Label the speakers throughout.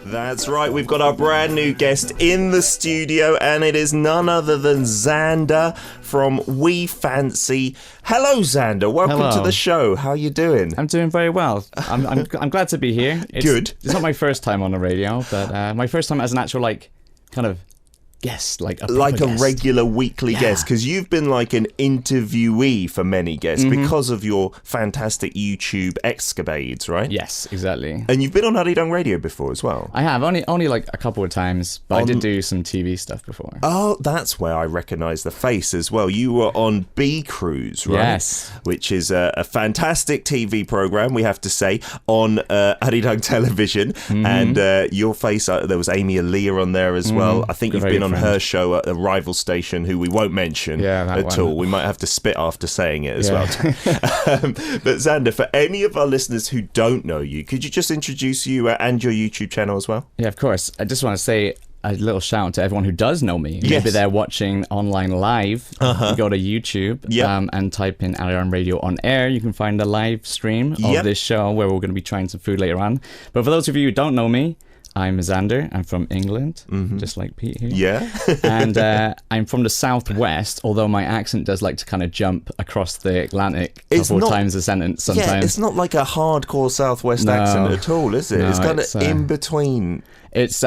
Speaker 1: That's right, we've got our brand new guest in the studio, and it is none other than Xander from We Fancy. Hello, Xander. Welcome to the show. How are you doing?
Speaker 2: I'm doing very well. I'm glad to be here.
Speaker 1: Good.
Speaker 2: It's not my first time on the radio, but my first time as an actual, kind of guest, like a guest.
Speaker 1: Regular weekly guest, because you've been like an interviewee for many guests because of your fantastic YouTube escapades, right?
Speaker 2: Yes, exactly.
Speaker 1: And you've been on Arirang radio before as well.
Speaker 2: I have only like a couple of times, but I did do some TV stuff before.
Speaker 1: Oh, that's where I recognise the face as well. You were on B Cruise, right?
Speaker 2: Yes,
Speaker 1: which is a fantastic TV program, we have to say, on Arirang television. And your face, there was Amy Aaliyah on there as well. I think you've been on her show at a rival station who we won't mention at all. We might have to spit after saying it as well. But Xander, for any of our listeners who don't know you, could you just introduce you and your YouTube channel as well?
Speaker 2: Yeah, of course. I just want to say a little shout out to everyone who does know me.
Speaker 1: Yes.
Speaker 2: Maybe they're watching online live. You go to YouTube and type in Arirang Radio on air. You can find the live stream of this show where we're going to be trying some food later on. But for those of you who don't know me, I'm Xander. I'm from England, just like Pete here.
Speaker 1: Yeah.
Speaker 2: And I'm from the southwest, although my accent does like to kind of jump across the Atlantic a couple of times a sentence sometimes.
Speaker 1: Yeah, it's not like a hardcore southwest accent at all, is it?
Speaker 2: No,
Speaker 1: it's kind of in between.
Speaker 2: It's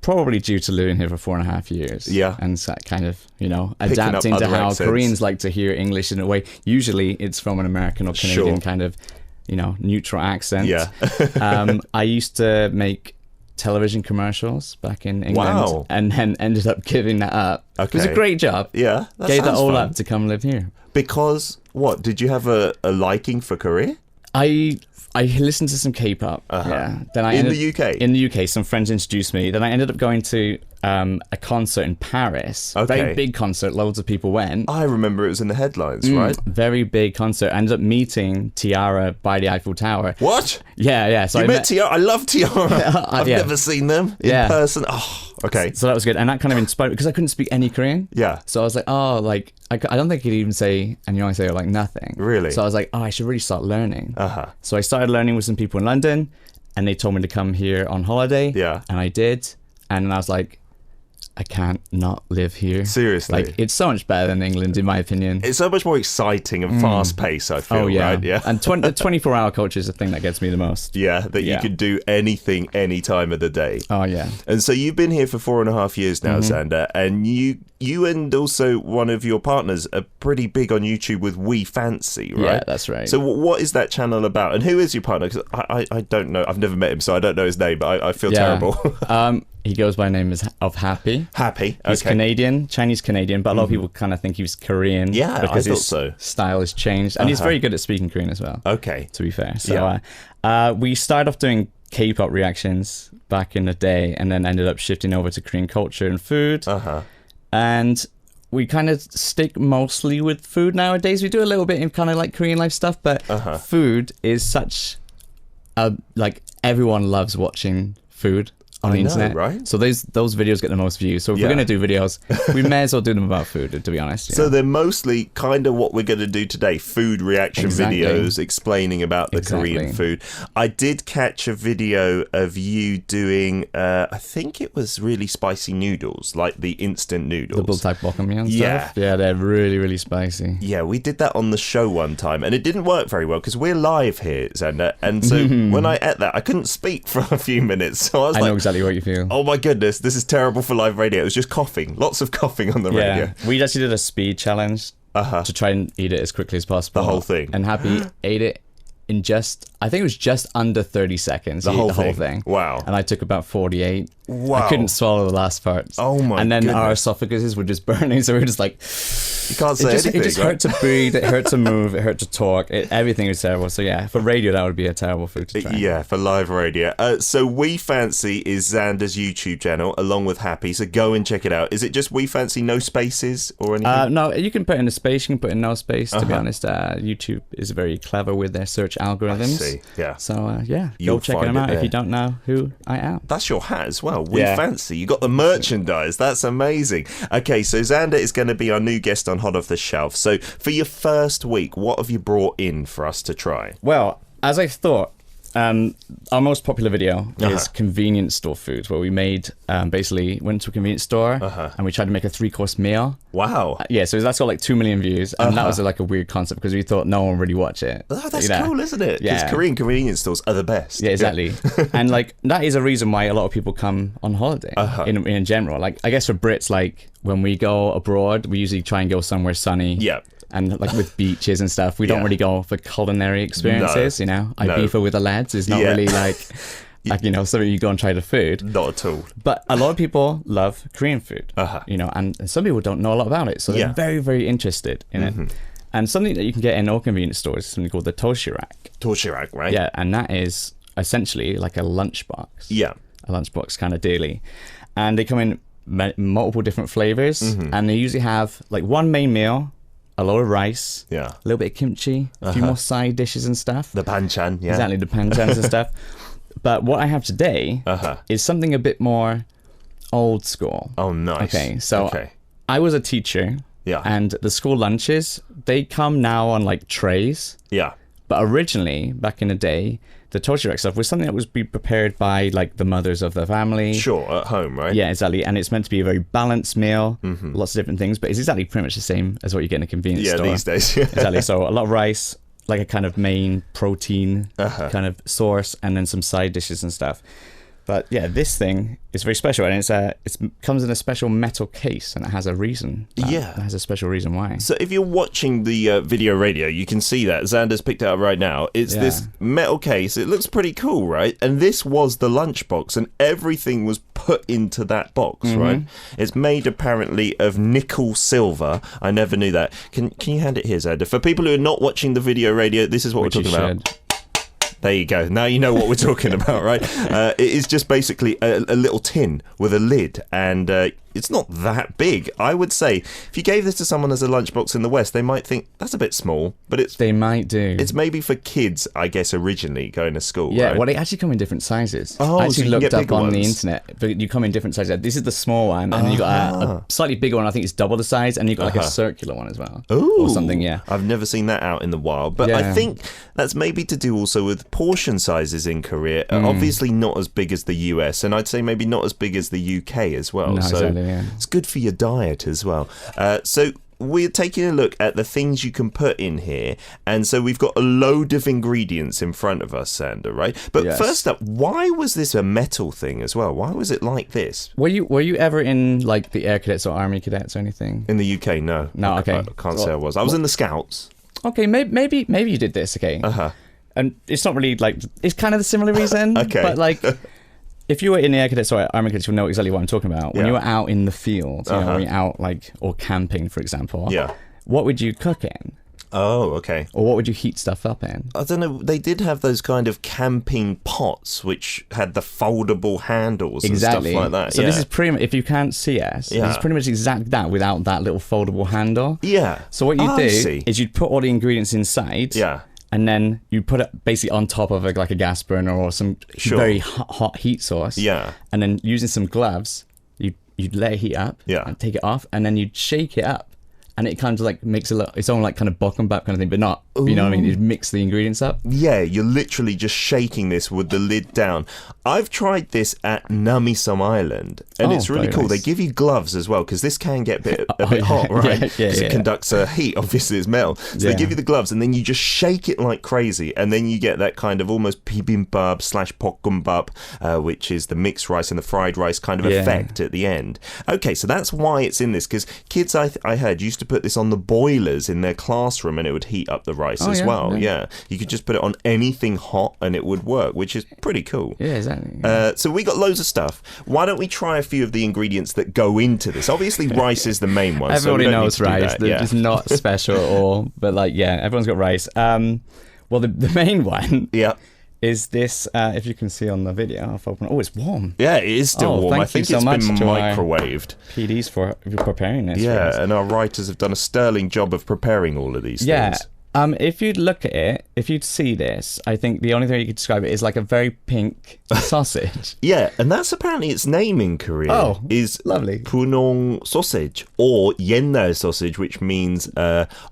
Speaker 2: probably due to living here for 4.5 years.
Speaker 1: Yeah.
Speaker 2: And so kind of, adapting to how
Speaker 1: accents.
Speaker 2: Koreans like to hear English in a way. Usually it's from an American or Canadian kind of, neutral accent.
Speaker 1: Yeah.
Speaker 2: I used to make television commercials back in England, and then ended up giving that up. It was a great job.
Speaker 1: Yeah,
Speaker 2: gave that all up to come live here.
Speaker 1: Because what? Did you have a liking for Korea?
Speaker 2: I listened to some K-pop. Yeah. Then
Speaker 1: in the UK.
Speaker 2: In the UK, some friends introduced me. Then I ended up going to a concert in Paris.
Speaker 1: Okay.
Speaker 2: Very big concert. Loads of people went.
Speaker 1: I remember it was in the headlines, right?
Speaker 2: Very big concert. I ended up meeting Tiara by the Eiffel Tower.
Speaker 1: What?
Speaker 2: Yeah. So
Speaker 1: you met Tiara? I love Tiara. I've never seen them in person. Oh, okay.
Speaker 2: So that was good. And that kind of inspired me because I couldn't speak any Korean.
Speaker 1: Yeah.
Speaker 2: So I was like, I don't think I could even say annyeonghaseyo or nothing.
Speaker 1: Really?
Speaker 2: So I was like, I should really start learning. So I started learning with some people in London, and they told me to come here on holiday.
Speaker 1: Yeah.
Speaker 2: And I did. And then I was like, I can't not live here.
Speaker 1: Seriously.
Speaker 2: It's so much better than England, in my opinion.
Speaker 1: It's so much more exciting and fast-paced, I feel, right? Yeah.
Speaker 2: And the 24-hour culture is the thing that gets me the most.
Speaker 1: Yeah, that you can do anything, any time of the day.
Speaker 2: Oh, yeah.
Speaker 1: And so you've been here for 4.5 years now, Xander, and you and also one of your partners are pretty big on YouTube with We Fancy, right?
Speaker 2: Yeah, that's right.
Speaker 1: So what is that channel about? And who is your partner? Because I don't know. I've never met him, so I don't know his name, but I feel terrible.
Speaker 2: He goes by the name of Happy.
Speaker 1: Happy, okay.
Speaker 2: He's Canadian, Chinese-Canadian, but a lot of people kind of think he's Korean.
Speaker 1: Yeah,
Speaker 2: because
Speaker 1: I thought
Speaker 2: his
Speaker 1: so.
Speaker 2: Style has changed. And he's very good at speaking Korean as well.
Speaker 1: Okay.
Speaker 2: To be fair. So we started off doing K-pop reactions back in the day, and then ended up shifting over to Korean culture and food. And we kind of stick mostly with food nowadays. We do a little bit in kind of like Korean life stuff, but food is such everyone loves watching food on the internet,
Speaker 1: right?
Speaker 2: So those videos get the most views. So if we're going to do videos, we may as well do them about food, to be honest.
Speaker 1: So they're mostly kind of what we're going to do today, food reaction videos explaining about the Korean food. I did catch a video of you doing, I think it was really spicy noodles, like the instant noodles.
Speaker 2: The bultteokbokkeum stuff. Yeah, they're really, really spicy.
Speaker 1: Yeah, we did that on the show one time, and it didn't work very well because we're live here, Xander. And so when I ate that, I couldn't speak for a few minutes. So I
Speaker 2: know exactly what you feel.
Speaker 1: Oh my goodness, this is terrible for live radio. It was just coughing, lots of coughing on the radio.
Speaker 2: We actually did a speed challenge to try and eat it as quickly as possible.
Speaker 1: The whole thing.
Speaker 2: And Happy ate it in I think it was just under 30 seconds. The whole thing.
Speaker 1: Wow.
Speaker 2: And I took about 48.
Speaker 1: Wow.
Speaker 2: I couldn't swallow the last parts.
Speaker 1: Oh my
Speaker 2: And then
Speaker 1: goodness.
Speaker 2: our esophaguses were just burning, so we were just like...
Speaker 1: You can't say anything.
Speaker 2: It just hurt to breathe, it hurt to move, it hurt to talk. Everything was terrible. So yeah, for radio, that would be a terrible food to try.
Speaker 1: Yeah, for live radio. So We Fancy is Xander's YouTube channel, along with Happy. So go and check it out. Is it just We Fancy, no spaces or anything?
Speaker 2: No, you can put in a space, you can put in no space, to be honest. YouTube is very clever with their search algorithms.
Speaker 1: I see, yeah.
Speaker 2: So
Speaker 1: You'll
Speaker 2: go check them out if you don't know who I am.
Speaker 1: That's your hat as well. We Fancy. You got the merchandise. That's amazing. Okay, so Xander is going to be our new guest on Hot Off the Shelf. So for your first week, what have you brought in for us to try?
Speaker 2: Well, as I thought, our most popular video is convenience store food, where we made basically went to a convenience store and we tried to make a 3-course meal.
Speaker 1: Wow.
Speaker 2: Yeah, so that's got like 2 million views, and that was like a weird concept because we thought no one would really watch it.
Speaker 1: Oh, that's cool, isn't it? Because Korean convenience stores are the best.
Speaker 2: Yeah, exactly. And like that is a reason why a lot of people come on holiday in general. Like I guess for Brits, like when we go abroad, we usually try and go somewhere sunny.
Speaker 1: Yeah.
Speaker 2: And like with beaches and stuff, we don't really go for culinary experiences, you know. Ibiza with the lads is not really like, you know, something you go and try the food.
Speaker 1: Not at all.
Speaker 2: But a lot of people love Korean food, you know, and some people don't know a lot about it. So they're very, very interested in it. And something that you can get in all convenience stores is something called the dosirak.
Speaker 1: Dosirak, right?
Speaker 2: Yeah, and that is essentially like a lunchbox.
Speaker 1: Yeah.
Speaker 2: A lunchbox kind of daily. And they come in multiple different flavors, and they usually have like one main meal, a lot of rice, a little bit of kimchi, a few more side dishes and stuff.
Speaker 1: The banchan,
Speaker 2: Exactly, the banchans and stuff. But what I have today is something a bit more old school.
Speaker 1: Oh, nice.
Speaker 2: Okay, so I was a teacher, and the school lunches, they come now on like trays.
Speaker 1: Yeah.
Speaker 2: But originally, back in the day, the dosirak stuff was something that was be prepared by like the mothers of the family.
Speaker 1: Sure, at home, right?
Speaker 2: Yeah, exactly. And it's meant to be a very balanced meal, lots of different things, but it's exactly pretty much the same as what you get in a convenience store.
Speaker 1: Yeah, these days.
Speaker 2: Exactly. So a lot of rice, like a kind of main protein kind of source, and then some side dishes and stuff. But yeah, this thing is very special, and it comes in a special metal case, and it has a reason. It has a special reason why.
Speaker 1: So if you're watching the video radio, you can see that Xander's picked it up right now. It's this metal case. It looks pretty cool, right? And this was the lunchbox, and everything was put into that box, right? It's made apparently of nickel silver. I never knew that. Can you hand it here, Xander? For people who are not watching the video radio, this is what we're talking about. There you go. Now you know what we're talking about, right? It is just basically a little tin with a lid, and it's not that big. I would say if you gave this to someone as a lunchbox in the West, they might think that's a bit small, but
Speaker 2: they might do.
Speaker 1: It's maybe for kids, I guess, originally going to school.
Speaker 2: Yeah,
Speaker 1: right?
Speaker 2: well, they actually come in different sizes.
Speaker 1: Oh,
Speaker 2: I actually
Speaker 1: so you
Speaker 2: looked
Speaker 1: can get
Speaker 2: up on
Speaker 1: bigger
Speaker 2: the
Speaker 1: ones.
Speaker 2: internet, but you come in different sizes. This is the small one, and then you got a slightly bigger one. I think it's double the size, and you got like a circular one as well, or something. Yeah,
Speaker 1: I've never seen that out in the wild, but I think that's maybe to do also with portion sizes in Korea. Obviously, not as big as the US, and I'd say maybe not as big as the UK as well.
Speaker 2: No,
Speaker 1: so
Speaker 2: exactly,
Speaker 1: it's good for your diet as well. So we're taking a look at the things you can put in here, and so we've got a load of ingredients in front of us, Xander, right? But first up, why was this a metal thing as well? Why was it like this?
Speaker 2: Were you ever in like the Air Cadets or Army Cadets or anything?
Speaker 1: In the UK, no.
Speaker 2: No, okay.
Speaker 1: I can't say I was. I was in the Scouts.
Speaker 2: Okay, maybe you did this. Okay. And it's not really like, it's kind of the similar reason. But like, if you were in the Air Cadets or Army Cadets, you'll know exactly what I'm talking about. When you were out in the field, you know, when you're out like, or camping, for example, what would you cook in?
Speaker 1: Oh, okay.
Speaker 2: Or what would you heat stuff up in?
Speaker 1: I don't know. They did have those kind of camping pots which had the foldable handles and stuff like that.
Speaker 2: So this is pretty much, if you can't see us, this is pretty much exactly that without that little foldable handle.
Speaker 1: Yeah.
Speaker 2: So what you do is you'd put all the ingredients inside.
Speaker 1: Yeah.
Speaker 2: And then you put it basically on top of like a gas burner or some very hot heat source.
Speaker 1: Yeah.
Speaker 2: And then using some gloves, you'd let it heat up.
Speaker 1: Yeah.
Speaker 2: And take it off, and then you'd shake it up. And it kind of like makes its own like kind of bokkeumbap kind of thing, but not, you know what I mean? You mix the ingredients up.
Speaker 1: Yeah, you're literally just shaking this with the lid down. I've tried this at Namisom Island, and it's really cool. Nice. They give you gloves as well, because this can get a bit hot, right? Because it conducts heat, obviously, as metal. So they give you the gloves, and then you just shake it like crazy, and then you get that kind of almost bibimbap / bokkeumbap, which is the mixed rice and the fried rice kind of effect at the end. Okay, so that's why it's in this, because kids, I heard, used to put this on the boilers in their classroom, and it would heat up the rice as well. Yeah, you could just put it on anything hot, and it would work, which is pretty cool.
Speaker 2: Yeah, exactly.
Speaker 1: So we got loads of stuff. Why don't we try a few of the ingredients that go into this? Obviously, rice is the main one.
Speaker 2: Everybody knows rice.
Speaker 1: It's
Speaker 2: not special at all. But like, everyone's got rice. Well, the main one. Is this, if you can see on the video, I'll open it. Oh, it's warm.
Speaker 1: Yeah, it is still warm. I think it's been microwaved.
Speaker 2: PDs for preparing this.
Speaker 1: Yeah, and our writers have done a sterling job of preparing all of these things.
Speaker 2: If you'd look at it, if you'd see this, I think the only thing you could describe it is like a very pink sausage.
Speaker 1: Yeah, and that's apparently its name in Korea.
Speaker 2: Oh,
Speaker 1: is
Speaker 2: lovely.
Speaker 1: Punong sausage or 옛날 sausage, which means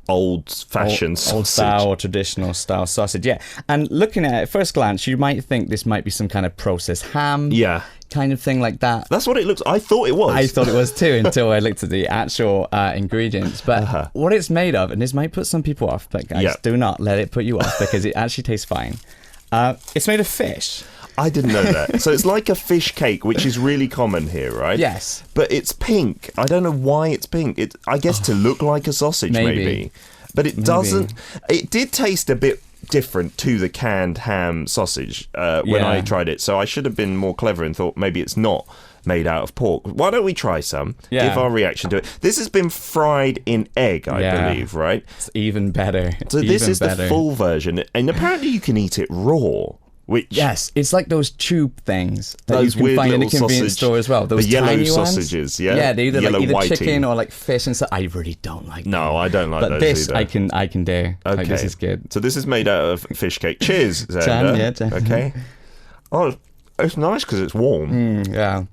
Speaker 1: old-fashioned sausage.
Speaker 2: Old style or traditional style sausage, yeah. And looking at it at first glance, you might think this might be some kind of processed ham.
Speaker 1: Yeah.
Speaker 2: Kind of thing like that.
Speaker 1: That's what it looks. I thought it was.
Speaker 2: I thought it was too until I looked at the actual ingredients. But what it's made of, and this might put some people off, but guys, do not let it put you off because it actually tastes fine. It's made of fish.
Speaker 1: I didn't know that. So it's like a fish cake, which is really common here, right?
Speaker 2: Yes.
Speaker 1: But it's pink. I don't know why it's pink. I guess to look like a sausage, maybe. But it doesn't. It did taste a bit different to the canned ham sausage when I tried it. So I should have been more clever and thought maybe it's not made out of pork. Why don't we try some?
Speaker 2: Yeah.
Speaker 1: Give our reaction to it. This has been fried in egg, I believe, right?
Speaker 2: It's even better.
Speaker 1: So this is the full version. And apparently you can eat it raw. Which,
Speaker 2: yes, it's like those tube things that
Speaker 1: those
Speaker 2: you can find in the
Speaker 1: weird
Speaker 2: convenience store as well. Those
Speaker 1: the yellow
Speaker 2: tiny
Speaker 1: sausages,
Speaker 2: ones.
Speaker 1: yeah,
Speaker 2: they're either
Speaker 1: yellow
Speaker 2: like either
Speaker 1: whitey.
Speaker 2: chicken or like fish and stuff. I really don't like them.
Speaker 1: No, I don't like
Speaker 2: but
Speaker 1: those
Speaker 2: this
Speaker 1: either.
Speaker 2: I can do. Okay, like, this is good.
Speaker 1: So this is made out of fish cake. Cheers, Xander.
Speaker 2: Jan.
Speaker 1: Okay. Oh, it's nice because it's warm.
Speaker 2: Yeah.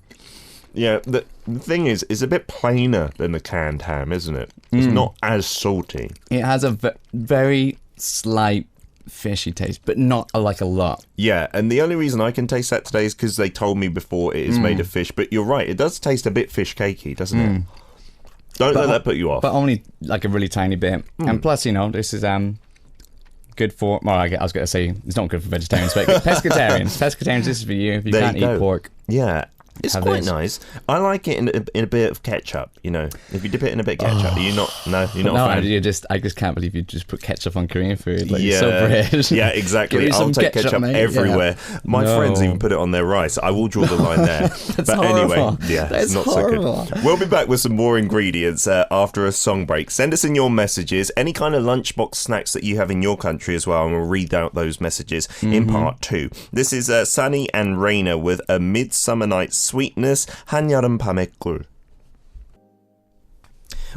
Speaker 1: Yeah. The thing is, it's a bit plainer than the canned ham, isn't it? It's not as salty.
Speaker 2: It has a very slight fishy taste, but not like a lot.
Speaker 1: Yeah, and the only reason I can taste that today is because they told me before it is made of fish. But you're right, it does taste a bit fish cakey, doesn't it? Don't let that put you off.
Speaker 2: But only like a really tiny bit. And plus, this is good for. Well, I was going to say it's not good for vegetarians, but pescatarians. Pescatarians, this is for you if you can't eat pork.
Speaker 1: Yeah. It's quite nice. I like it in a bit of ketchup. If you dip it in a bit of ketchup, you're not a fan.
Speaker 2: I just can't believe you just put ketchup on Korean food. Like, it's so British.
Speaker 1: Yeah, exactly. I'll take ketchup everywhere. Yeah. My friends even put it on their rice. I will draw the line there.
Speaker 2: But horrible.
Speaker 1: Anyway, it's not
Speaker 2: horrible.
Speaker 1: so good. We'll be back with some more ingredients after a song break. Send us in your messages, any kind of lunchbox snacks that you have in your country as well, and we'll read out those messages in part 2. This is Sunny and Raina with A Midsummer Night's Sweetness, 한여름 밤의 꿀.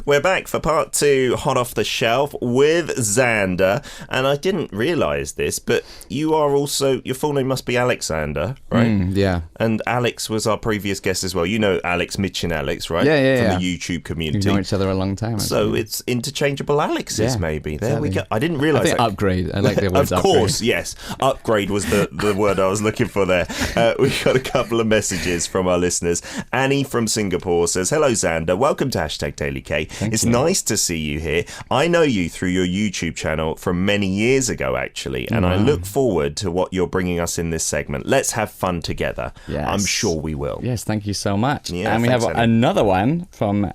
Speaker 1: We're back for part 2, Hot Off the Shelf, with Xander. And I didn't realise this, but you are also, your full name must be Alexander, right?
Speaker 2: Yeah.
Speaker 1: And Alex was our previous guest as well. You know Alex, Mitch and Alex, right?
Speaker 2: Yeah.
Speaker 1: From the YouTube community.
Speaker 2: We've known each other a long time.
Speaker 1: So it's interchangeable Alexes, maybe. There we go. I didn't realise that.
Speaker 2: Upgrade. I like the word
Speaker 1: upgrade. Of course, yes. Upgrade was the word I was looking for there. We got a couple of messages from our listeners. Annie from Singapore says, hello, Xander. Welcome to #DailyK. It's nice to see you here. I know you through your YouTube channel from many years ago, actually, and I look forward to what you're bringing us in this segment. Let's have fun together.
Speaker 2: Yes.
Speaker 1: I'm sure we will.
Speaker 2: Yes, thank you so much.
Speaker 1: Yeah,
Speaker 2: and we have another one from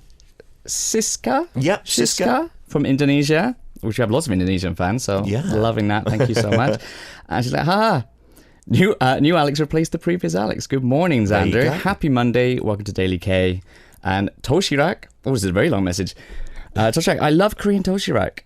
Speaker 2: Siska.
Speaker 1: Yep, Siska.
Speaker 2: From Indonesia, which we have lots of Indonesian fans, so loving that. Thank you so much. And she's like, New Alex replaced the previous Alex. Good morning, Xander. Happy Monday. Welcome to Daily K. And dosirak. Oh, this is a very long message. Dosirak. I love Korean dosirak.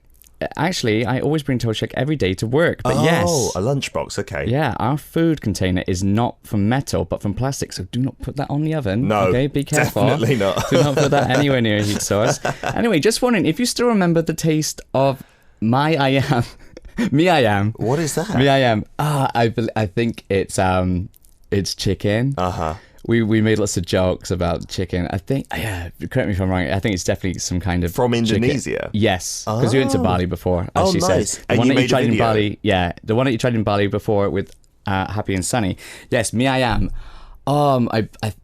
Speaker 2: Actually, I always bring dosirak every day to work. But yes.
Speaker 1: Oh, a lunchbox. Okay.
Speaker 2: Yeah, our food container is not from metal, but from plastic. So do not put that on the oven.
Speaker 1: No.
Speaker 2: Okay, be careful.
Speaker 1: Definitely not.
Speaker 2: Do not put that anywhere near a heat source. Anyway, just wondering if you still remember the taste of my ayam. Me ayam.
Speaker 1: What is that?
Speaker 2: Me ayam. I think it's chicken. We made lots of jokes about chicken. I think, correct me if I'm wrong, I think it's definitely some kind of
Speaker 1: from Indonesia.
Speaker 2: Chicken. Yes, because we went to Bali before, as she
Speaker 1: nice.
Speaker 2: says. The one that you tried in Bali, the one that you tried in Bali before with Happy and Sunny. Yes, me ayam.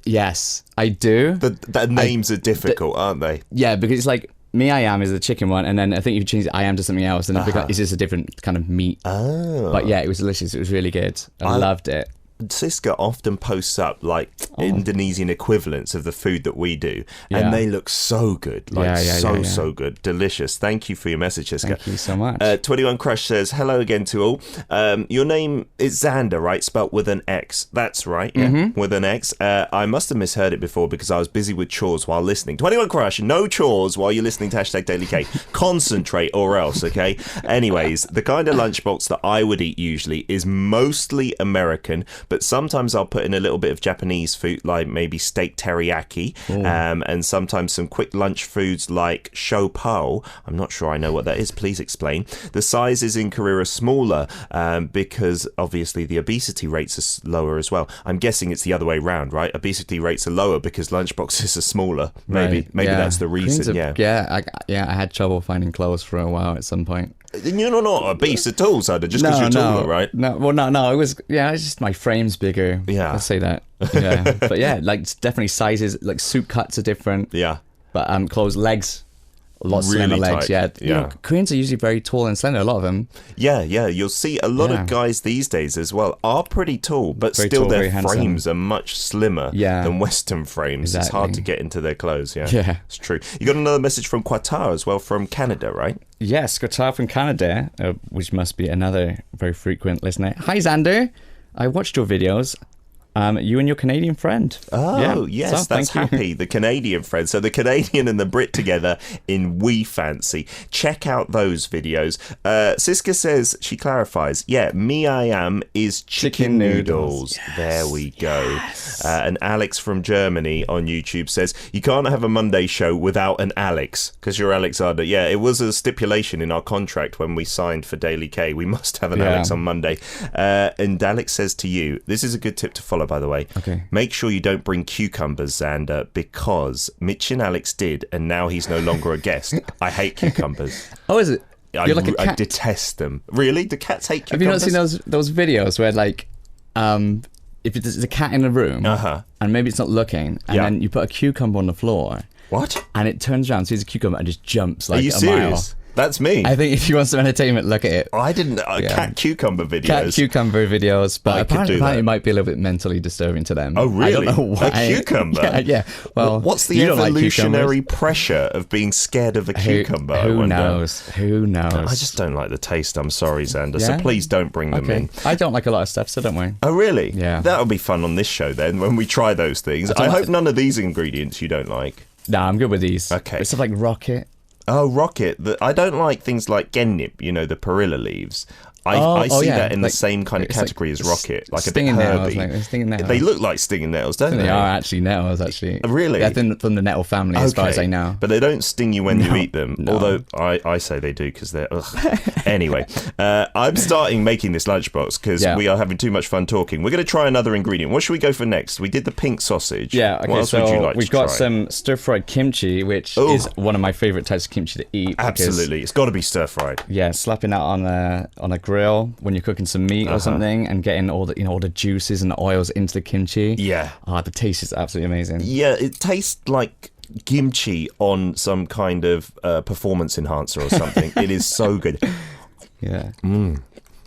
Speaker 2: Yes, I do.
Speaker 1: The names are difficult, aren't they?
Speaker 2: Yeah, because it's like me ayam is the chicken one, and then I think you change ayam to something else, and it's just a different kind of meat. But yeah, it was delicious. It was really good. I loved it.
Speaker 1: Siska often posts up like Indonesian equivalents of the food that we do, and they look so good, so good, delicious. Thank you for your message, Siska.
Speaker 2: Thank you so much.
Speaker 1: 21 Crush says, hello again to all. Your name is Xander, right? Spelt with an X. That's right, with an X. I must have misheard it before because I was busy with chores while listening. 21 Crush, no chores while you're listening to #DailyK. Concentrate or else, okay? Anyways, the kind of lunchbox that I would eat usually is mostly American, but sometimes I'll put in a little bit of Japanese food, like maybe steak teriyaki, and sometimes some quick lunch foods like shopao. I'm not sure I know what that is. Please explain. The sizes in Korea are smaller because obviously the obesity rates are lower as well. I'm guessing it's the other way around, right? Obesity rates are lower because lunchboxes are smaller. Maybe that's the reason.
Speaker 2: I had trouble finding clothes for a while at some point.
Speaker 1: You're not obese at all, Sada, just because you're taller, right?
Speaker 2: No, it was just my frame's bigger. Yeah. Let's say that. Yeah. But yeah, like definitely sizes, like suit cuts are different.
Speaker 1: Yeah.
Speaker 2: But clothes, legs, lots of slimmer legs. Yeah. You know, Koreans are usually very tall and slender, a lot of them.
Speaker 1: Yeah. You'll see a lot of guys these days as well are pretty tall, but still their frames are much slimmer than Western frames. Exactly. It's hard to get into their clothes. Yeah. It's true. You got another message from Qatar as well, from Canada, right?
Speaker 2: Yes, Qatar from Canada, which must be another very frequent listener. Hi, Xander. I watched your videos. You and your Canadian friend.
Speaker 1: Oh, yes, so, that's Happy, the Canadian friend. So the Canadian and the Brit together in We Fancy. Check out those videos. Siska says, she clarifies, me I am is chicken noodles. Yes. There we go. Yes. And Alex from Germany on YouTube says, you can't have a Monday show without an Alex, because you're Alexander. Yeah, it was a stipulation in our contract when we signed for Daily K. We must have an Alex on Monday. And Alex says to you, this is a good tip to follow, by the way. Okay. Make sure you don't bring cucumbers, Xander, because Mitch and Alex did, and now he's no longer a guest. I hate cucumbers.
Speaker 2: Oh, is it?
Speaker 1: You're like a cat. I detest them. Really? Do cats hate cucumbers?
Speaker 2: Have you not seen those videos where, like, if there's a cat in a room, and maybe it's not looking, and then you put a cucumber on the floor.
Speaker 1: What?
Speaker 2: And it turns around, sees a cucumber, and just jumps like
Speaker 1: Are you serious?
Speaker 2: Mile.
Speaker 1: That's me.
Speaker 2: I think if you want some entertainment, look at it.
Speaker 1: I didn't. Cat cucumber videos.
Speaker 2: Cat cucumber videos, but apparently it might be a little bit mentally disturbing to them.
Speaker 1: Oh, really?
Speaker 2: I don't know why.
Speaker 1: A cucumber?
Speaker 2: Yeah. Well,
Speaker 1: what's the evolutionary pressure of being scared of a cucumber?
Speaker 2: Who knows? Who knows?
Speaker 1: I just don't like the taste. I'm sorry, Xander. So please don't bring them in.
Speaker 2: I don't like a lot of stuff, so don't worry.
Speaker 1: Oh, really?
Speaker 2: Yeah.
Speaker 1: That'll be fun on this show then when we try those things. I hope none of these ingredients you don't like.
Speaker 2: Nah, I'm good with these.
Speaker 1: Okay.
Speaker 2: Stuff like rocket.
Speaker 1: Oh, rocket. I don't like things like gennip, the perilla leaves. I see that in the same kind of category as rocket, like a bit herby.
Speaker 2: Stinging nettles.
Speaker 1: They look like stinging nettles, don't they?
Speaker 2: They are actually nettles, actually.
Speaker 1: Really?
Speaker 2: They're from the nettle family, as far as I know.
Speaker 1: But they don't sting you when you eat them, although I say they do because they're... Anyway, I'm starting making this lunchbox because we are having too much fun talking. We're going to try another ingredient. What should we go for next? We did the pink sausage.
Speaker 2: Yeah, okay,
Speaker 1: what else would you like
Speaker 2: we've got some stir-fried kimchi, which is one of my favourite types of kimchi to eat.
Speaker 1: Absolutely. It's got to be stir-fried.
Speaker 2: Yeah, slapping that on a grill when you're cooking some meat or something and getting all the juices and the oils into the kimchi.
Speaker 1: Yeah.
Speaker 2: The taste is absolutely amazing.
Speaker 1: Yeah, it tastes like kimchi on some kind of performance enhancer or something. It is so good.
Speaker 2: Yeah.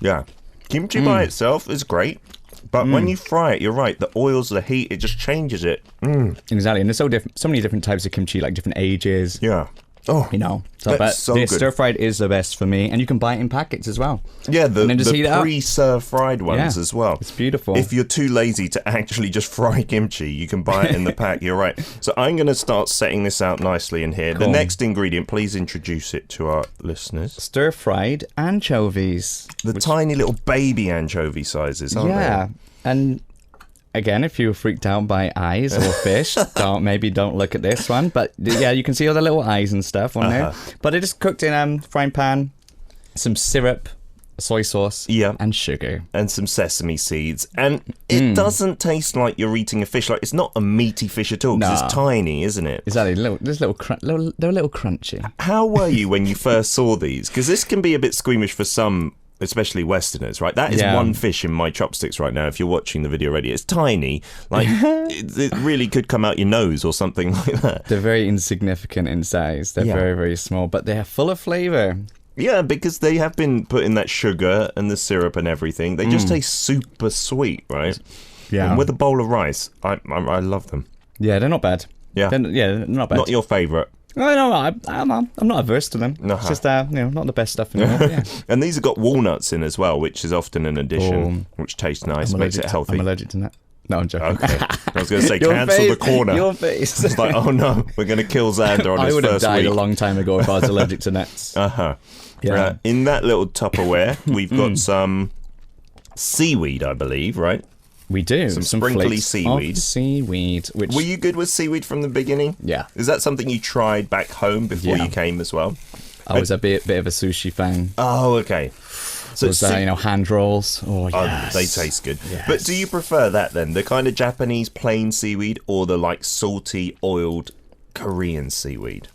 Speaker 1: Yeah. Kimchi by itself is great. But when you fry it, you're right. The oils, the heat, it just changes it.
Speaker 2: Exactly. And there's so many different types of kimchi, like different ages.
Speaker 1: Yeah. Oh,
Speaker 2: the stir-fried is the best for me, and you can buy it in packets as well.
Speaker 1: Yeah, the pre-stir-fried ones as well.
Speaker 2: It's beautiful.
Speaker 1: If you're too lazy to actually just fry kimchi, you can buy it in the pack. You're right. So I'm going to start setting this out nicely in here. Cool. The next ingredient, please introduce it to our listeners.
Speaker 2: Stir-fried anchovies.
Speaker 1: The tiny little baby anchovy sizes, aren't they?
Speaker 2: Yeah, and... Again, if you were freaked out by eyes or fish, don't look at this one. But yeah, you can see all the little eyes and stuff on there. But it is cooked in a frying pan, some syrup, soy sauce, and sugar. And some sesame seeds. And it doesn't taste like you're eating a fish. Like, it's not a meaty fish at all, because it's tiny, isn't it? Exactly. They're a little crunchy. How were you when you first saw these? Because this can be a bit squeamish for some... especially Westerners, right? That is one fish in my chopsticks right now, if you're watching the video already. It's tiny. Like, it really could come out your nose or something like that. They're very insignificant in size. They're very, very small, but they're full of flavour. Yeah, because they have been put in that sugar and the syrup and everything. They just taste super sweet, right? Yeah. And with a bowl of rice, I love them. Yeah, they're not bad. Yeah. They're not bad. Not your favourite. No, I'm not averse to them. It's just, not the best stuff in the world. Yeah. And these have got walnuts in as well, which is often an addition, which tastes nice, makes it healthy. I'm allergic to that. No, I'm joking. Okay. I was going to say, cancel the corner. Your face. It's like, oh no, we're going to kill Xander on his first week. I would have died a long time ago if I was allergic to nuts. Yeah. In that little Tupperware, we've got some seaweed, I believe, right? We do.
Speaker 1: Some sprinkly
Speaker 2: flakes
Speaker 1: seaweed.
Speaker 2: Of seaweed. Which
Speaker 1: Were you good with seaweed from the beginning?
Speaker 2: Yeah.
Speaker 1: Is that something you tried back home before you came as well?
Speaker 2: I was a bit of a sushi fan.
Speaker 1: Oh, okay. So
Speaker 2: was hand rolls. Oh, yes.
Speaker 1: They taste good.
Speaker 2: Yes.
Speaker 1: But do you prefer that then? The kind of Japanese plain seaweed or the like salty, oiled Korean seaweed?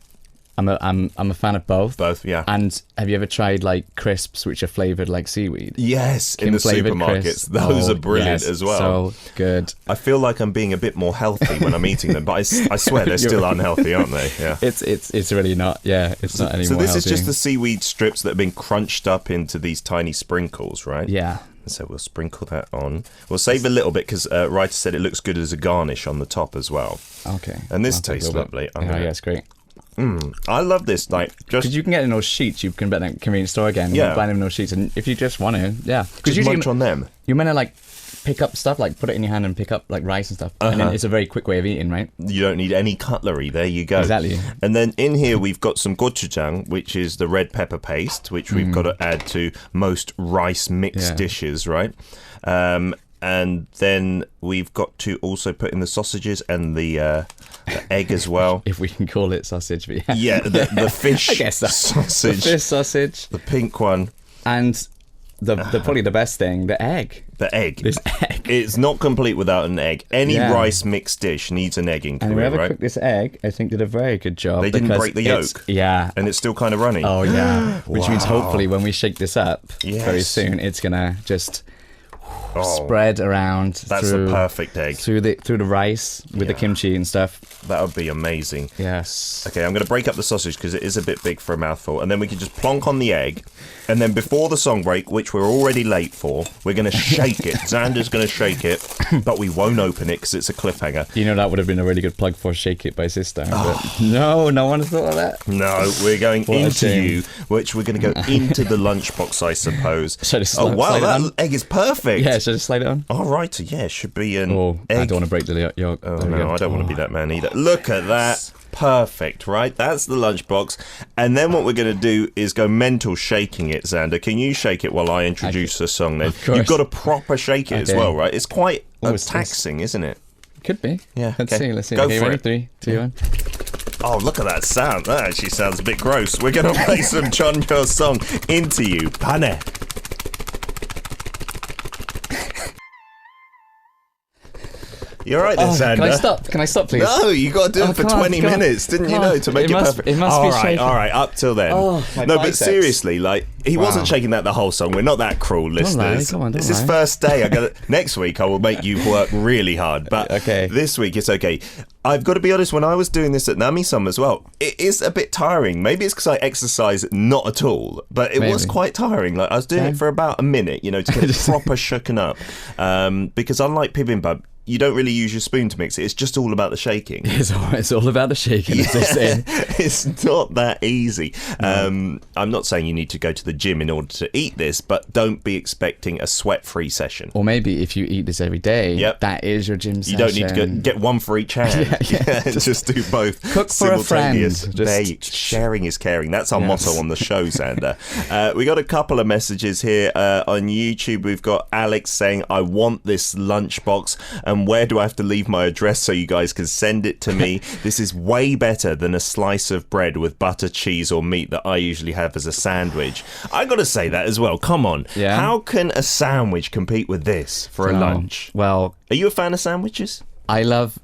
Speaker 2: I'm a fan of both.
Speaker 1: Both, yeah.
Speaker 2: And have you ever tried like crisps which are flavored like seaweed?
Speaker 1: Yes, in the supermarkets.
Speaker 2: Crisps.
Speaker 1: Those are brilliant as well.
Speaker 2: So good.
Speaker 1: I feel like I'm being a bit more healthy when I'm eating them, but I swear they're still unhealthy, aren't they? Yeah.
Speaker 2: It's really not. Yeah, it's not anymore.
Speaker 1: So this
Speaker 2: healthy.
Speaker 1: is just the seaweed strips that have been crunched up into these tiny sprinkles, right?
Speaker 2: Yeah.
Speaker 1: So we'll sprinkle that on. We'll save a little bit because Ryder said it looks good as a garnish on the top as well.
Speaker 2: Okay.
Speaker 1: And this tastes lovely.
Speaker 2: Yeah, it's great.
Speaker 1: I love this.
Speaker 2: Because you can get in those sheets, you can get in a convenience store again.
Speaker 1: Yeah.
Speaker 2: You buy them in those sheets, and if you just want to,
Speaker 1: Because you munch on them.
Speaker 2: You're meant to pick up stuff, put it in your hand and pick up rice and stuff. And then it's a very quick way of eating, right?
Speaker 1: You don't need any cutlery. There you go.
Speaker 2: Exactly.
Speaker 1: And then in here we've got some gochujang, which is the red pepper paste, which we've got to add to most rice mixed dishes, right? And then we've got to also put in the sausages and the egg as well.
Speaker 2: If we can call it sausage, but yeah.
Speaker 1: Yeah, the fish
Speaker 2: I guess
Speaker 1: sausage.
Speaker 2: The fish sausage.
Speaker 1: The pink one.
Speaker 2: And the probably the best thing, the egg.
Speaker 1: The egg.
Speaker 2: This egg.
Speaker 1: It's not complete without an egg. Any rice mixed dish needs an egg in Korea,
Speaker 2: and whoever
Speaker 1: right?
Speaker 2: cooked this egg, I think, did a very good job.
Speaker 1: They didn't break the yolk.
Speaker 2: Yeah.
Speaker 1: And it's still kind of runny.
Speaker 2: Oh, yeah. Which means hopefully when we shake this up very soon, it's going to just spread around.
Speaker 1: That's a perfect egg.
Speaker 2: Through the rice with the kimchi and stuff.
Speaker 1: That would be amazing.
Speaker 2: Yes.
Speaker 1: Okay, I'm going to break up the sausage because it is a bit big for a mouthful. And then we can just plonk on the egg. And then before the song break, which we're already late for, we're going to shake it. Xander's going to shake it, but we won't open it because it's a cliffhanger.
Speaker 2: You know, that would have been a really good plug for Shake It by Sister. But no one has thought of that.
Speaker 1: No, we're going into you, which we're going to go into the lunchbox, I suppose.
Speaker 2: Should I
Speaker 1: slide that egg is perfect.
Speaker 2: Yeah, should I slide it on?
Speaker 1: All right, yeah, it should be an egg.
Speaker 2: I don't want to break the yolk.
Speaker 1: Oh, no, I don't want to be that man either. Look at that. Perfect, right? That's the lunchbox. And then what we're going to do is go mental shaking it, Xander. Can you shake it while I introduce the song then? You've got to proper shake it as well, right? It's quite taxing, isn't it?
Speaker 2: Could be.
Speaker 1: Yeah.
Speaker 2: Let's see.
Speaker 1: Go
Speaker 2: okay,
Speaker 1: for
Speaker 2: ready?
Speaker 1: it.
Speaker 2: 3, 2, 1.
Speaker 1: Oh, look at that sound. That actually sounds a bit gross. We're going to play some Chonyo's song, Into You. Pane. You're right there, Xander.
Speaker 2: Can I stop, please?
Speaker 1: No, you got to do it for 20 minutes, didn't you know, to make it perfect?
Speaker 2: It must be shaking.
Speaker 1: All right, up till then. No, but seriously, he wasn't shaking that the whole song. We're not that cruel, listeners.
Speaker 2: Don't lie.
Speaker 1: It's his first day. Next week, I will make you work really hard. But this week, it's okay. I've got to be honest, when I was doing this at Nami-Som as well, it is a bit tiring. Maybe it's because I exercise not at all, but it was quite tiring. I was doing it for about a minute, to get proper shooken up. Because unlike bibimbap, you don't really use your spoon to mix it. It's just all about the shaking.
Speaker 2: It's all about the shaking, as they say.
Speaker 1: It's not that easy. No. I'm not saying you need to go to the gym in order to eat this, but don't be expecting a sweat-free session.
Speaker 2: Or maybe if you eat this every day, that is your gym session.
Speaker 1: You don't need to get one for each hand. Just do both.
Speaker 2: Cook for a friend.
Speaker 1: Sharing is caring. That's our motto on the show, Xander. We got a couple of messages here on YouTube. We've got Alex saying, I want this lunchbox. And where do I have to leave my address so you guys can send it to me? This is way better than a slice of bread with butter, cheese or meat that I usually have as a sandwich. I got to say that as well. Come on. Yeah. How can a sandwich compete with this for a lunch?
Speaker 2: Well,
Speaker 1: are you a fan of sandwiches?
Speaker 2: I love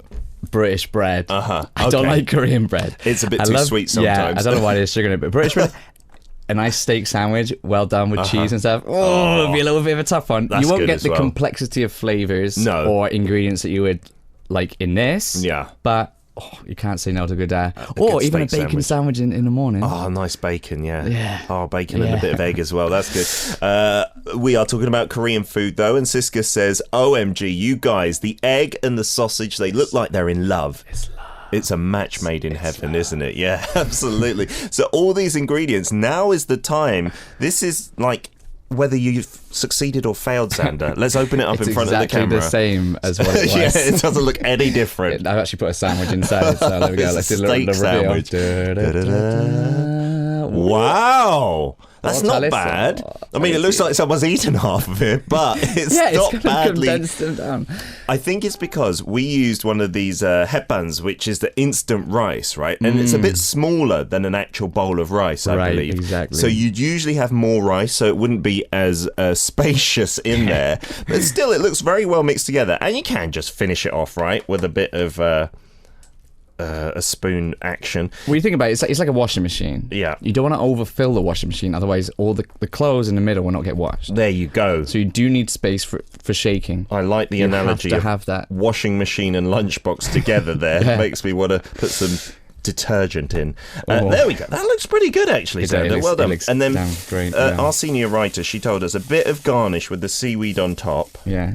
Speaker 2: British bread. I don't like Korean bread.
Speaker 1: It's a bit too sweet sometimes.
Speaker 2: Yeah, I don't know why there's sugar in it, but British bread. A nice steak sandwich, well done with cheese and stuff. It'll be a little bit of a tough one. You won't get the complexity of flavors or ingredients that you would like in this. Yeah. But you can't say no to good or even a bacon sandwich in the morning.
Speaker 1: Oh, nice bacon, yeah. Oh, bacon and a bit of egg as well. That's good. We are talking about Korean food, though, and Siska says, OMG, you guys, the egg and the sausage, they look like they're in love. It's a match made in heaven, isn't it? Yeah, absolutely. So all these ingredients, now is the time. This is like whether you've succeeded or failed, Xander. Let's open it up in front of the camera.
Speaker 2: It's exactly the same as what it was.
Speaker 1: Yeah, it doesn't look any different.
Speaker 2: I've actually put a sandwich inside it, so there we go. Let's do a little reveal.
Speaker 1: Wow. That's not bad. I mean, it looks like someone's eaten half of it, but it's not badly.
Speaker 2: Condensed them down.
Speaker 1: I think it's because we used one of these hepans, which is the instant rice, right? And it's a bit smaller than an actual bowl of rice, I believe.
Speaker 2: Exactly.
Speaker 1: So you'd usually have more rice, so it wouldn't be as spacious in there. But still, it looks very well mixed together. And you can just finish it off, right, with a bit of a spoon action.
Speaker 2: When you think about it, it's like a washing machine.
Speaker 1: Yeah.
Speaker 2: You don't want to overfill the washing machine, otherwise all the clothes in the middle will not get washed.
Speaker 1: There you go.
Speaker 2: So you do need space for shaking.
Speaker 1: I like the analogy
Speaker 2: have to have that
Speaker 1: washing machine and lunchbox together there. It makes me want to put some detergent in. There we go. That looks pretty good, actually, Xander. Well done. And then
Speaker 2: great,
Speaker 1: our senior writer, she told us a bit of garnish with the seaweed on top.
Speaker 2: Yeah.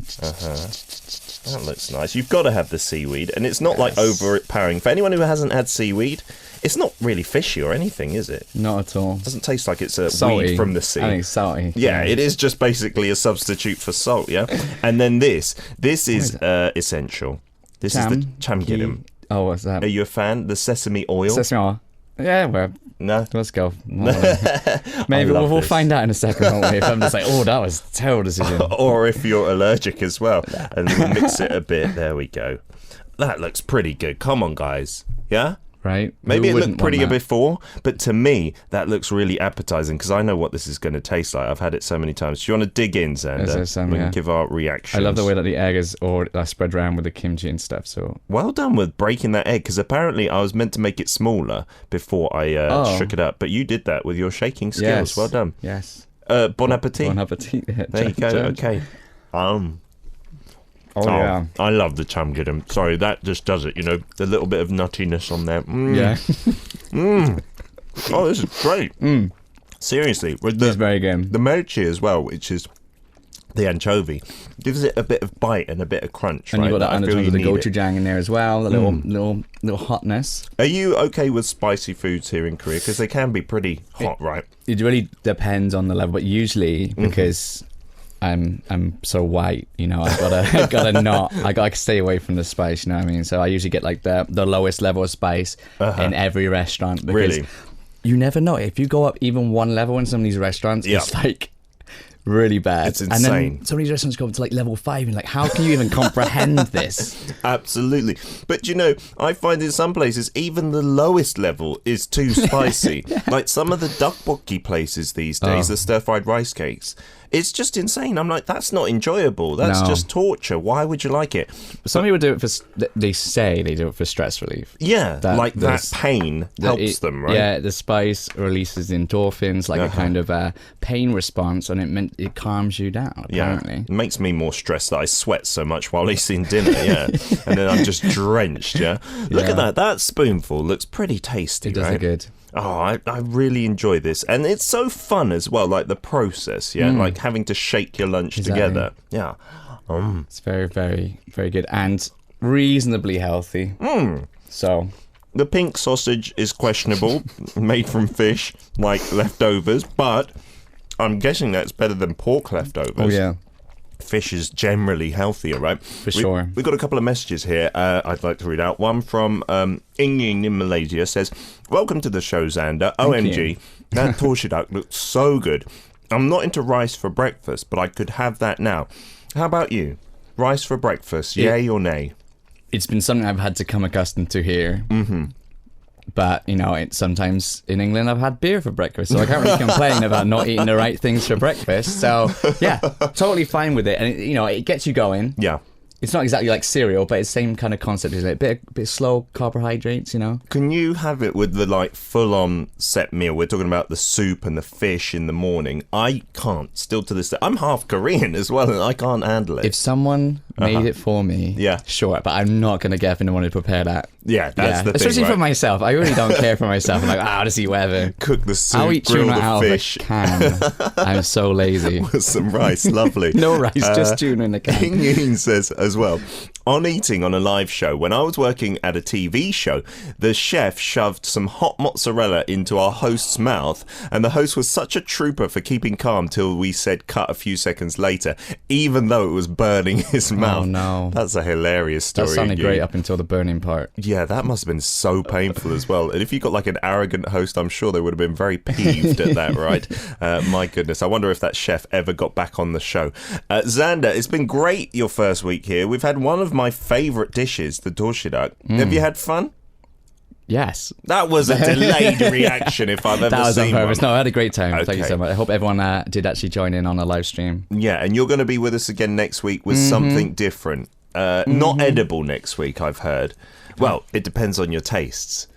Speaker 1: That looks nice. You've got to have the seaweed, and it's not like overpowering. For anyone who hasn't had seaweed, it's not really fishy or anything, is it?
Speaker 2: Not at all.
Speaker 1: It doesn't taste like it's a
Speaker 2: salty.
Speaker 1: weed from the sea.
Speaker 2: I think it's salty.
Speaker 1: Yeah, it is just basically a substitute for salt, yeah? And then this is essential. This is the chamgirim.
Speaker 2: Oh, what's that?
Speaker 1: Are you a fan? The sesame oil?
Speaker 2: Sesame oil. Yeah, well,
Speaker 1: no.
Speaker 2: Let's go. Maybe we'll find out in a second, won't we? If I'm just like, that was a terrible decision.
Speaker 1: Or if you're allergic as well. And we'll mix it a bit. There we go. That looks pretty good. Come on, guys. Yeah?
Speaker 2: Right.
Speaker 1: Maybe it looked prettier before, but to me, that looks really appetizing because I know what this is going to taste like. I've had it so many times. Do you want to dig in, Xander? We can give our reactions.
Speaker 2: I love the way that the egg is spread around with the kimchi and stuff. So
Speaker 1: well done with breaking that egg, because apparently I was meant to make it smaller before I shook it up, but you did that with your shaking skills.
Speaker 2: Yes.
Speaker 1: Well done.
Speaker 2: Yes.
Speaker 1: Bon appetit.
Speaker 2: Bon appetit.
Speaker 1: There you go. Okay.
Speaker 2: Yeah.
Speaker 1: I love the chamgirim. Sorry, that just does it, the little bit of nuttiness on there.
Speaker 2: Yeah.
Speaker 1: Oh, this is great. Seriously. With
Speaker 2: it's very good.
Speaker 1: The mochi as well, which is the anchovy, gives it a bit of bite and a bit of crunch.
Speaker 2: And
Speaker 1: right?
Speaker 2: you've got that undertone of the gochujang in there as well, the little hotness.
Speaker 1: Are you okay with spicy foods here in Korea? Because they can be pretty hot, right?
Speaker 2: It really depends on the level, but usually, because I'm so white, I gotta stay away from the spice, you know what I mean? So I usually get like the lowest level of spice in every restaurant, because you never know. If you go up even one level in some of these restaurants, it's like really bad.
Speaker 1: It's insane.
Speaker 2: And then some of these restaurants go up to like level 5 and like, how can you even comprehend this?
Speaker 1: Absolutely. But I find in some places even the lowest level is too spicy. Like some of the tteokbokki places these days, the stir-fried rice cakes, it's just insane. I'm like, that's not enjoyable. That's just torture. Why would you like it?
Speaker 2: Some people do it they say they do it for stress relief.
Speaker 1: Yeah, that pain helps them, right?
Speaker 2: Yeah, the spice releases endorphins, like a kind of pain response, and it calms you down, apparently.
Speaker 1: Yeah, it makes me more stressed that I sweat so much while eating dinner, and then I'm just drenched, Look at that. That spoonful looks pretty tasty,
Speaker 2: It does look good.
Speaker 1: Oh, I really enjoy this. And it's so fun as well, like the process, like having to shake your lunch together. Yeah.
Speaker 2: It's very, very, very good and reasonably healthy. So
Speaker 1: the pink sausage is questionable, made from fish, like leftovers, but I'm guessing that's better than pork leftovers.
Speaker 2: Oh, yeah.
Speaker 1: Fish is generally healthier, right?
Speaker 2: For sure.
Speaker 1: We've got a couple of messages here I'd like to read out. One from Ying in Malaysia says, "Welcome to the show, Xander. OMG, that dosirak looks so good. I'm not into rice for breakfast, but I could have that now. How about you? Rice for breakfast, yay or nay?"
Speaker 2: It's been something I've had to come accustomed to here. But, sometimes in England I've had beer for breakfast, so I can't really complain about not eating the right things for breakfast. So, yeah, totally fine with it. And, it gets you going.
Speaker 1: Yeah.
Speaker 2: It's not exactly like cereal, but it's the same kind of concept, isn't it? A bit slow carbohydrates,
Speaker 1: Can you have it with the full-on set meal? We're talking about the soup and the fish in the morning. I can't, still to this day. I'm half Korean as well, and I can't handle it.
Speaker 2: If someone made it for me, sure, but I'm not going to get up in the morning to prepare that.
Speaker 1: Yeah, that's the thing,
Speaker 2: especially for myself. I really don't care for myself. I'm like, I'll just eat whatever.
Speaker 1: Cook the soup,
Speaker 2: I'll eat
Speaker 1: grill
Speaker 2: tuna
Speaker 1: the
Speaker 2: out
Speaker 1: fish.
Speaker 2: of a can. I'm so lazy.
Speaker 1: With some rice, lovely.
Speaker 2: No rice, just tuna in the can.
Speaker 1: King Yin says as well, on eating on a live show. When I was working at a TV show, the chef shoved some hot mozzarella into our host's mouth, and the host was such a trooper for keeping calm till we said cut a few seconds later, even though it was burning his mouth.
Speaker 2: Oh no.
Speaker 1: That's a hilarious story.
Speaker 2: That sounded great up until the burning part.
Speaker 1: Yeah, that must have been so painful as well. And if you got like an arrogant host, I'm sure they would have been very peeved at that, right? My goodness. I wonder if that chef ever got back on the show. Xander, it's been great your first week here. We've had one of my favourite dishes, the dosirak. Have you had fun?
Speaker 2: Yes.
Speaker 1: That was a delayed reaction if I've ever seen one. That was on purpose.
Speaker 2: No, I had a great time. Okay. Thank you so much. I hope everyone did actually join in on a live stream.
Speaker 1: Yeah, and you're going to be with us again next week with something different. Not edible next week, I've heard. Well, it depends on your tastes.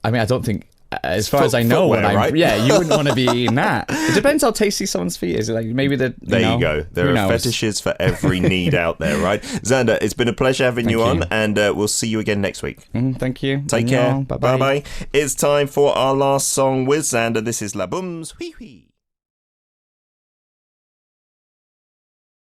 Speaker 2: I mean, I don't think, as far as I know,
Speaker 1: right?
Speaker 2: Yeah, you wouldn't want to be eating that. It depends how tasty someone's feet is. Like maybe there you go.
Speaker 1: There are fetishes for every need out there, right? Xander, it's been a pleasure having you on, and we'll see you again next week.
Speaker 2: Thank you.
Speaker 1: Take care. Bye bye. It's time for our last song with Xander. This is La Booms. Wee wee.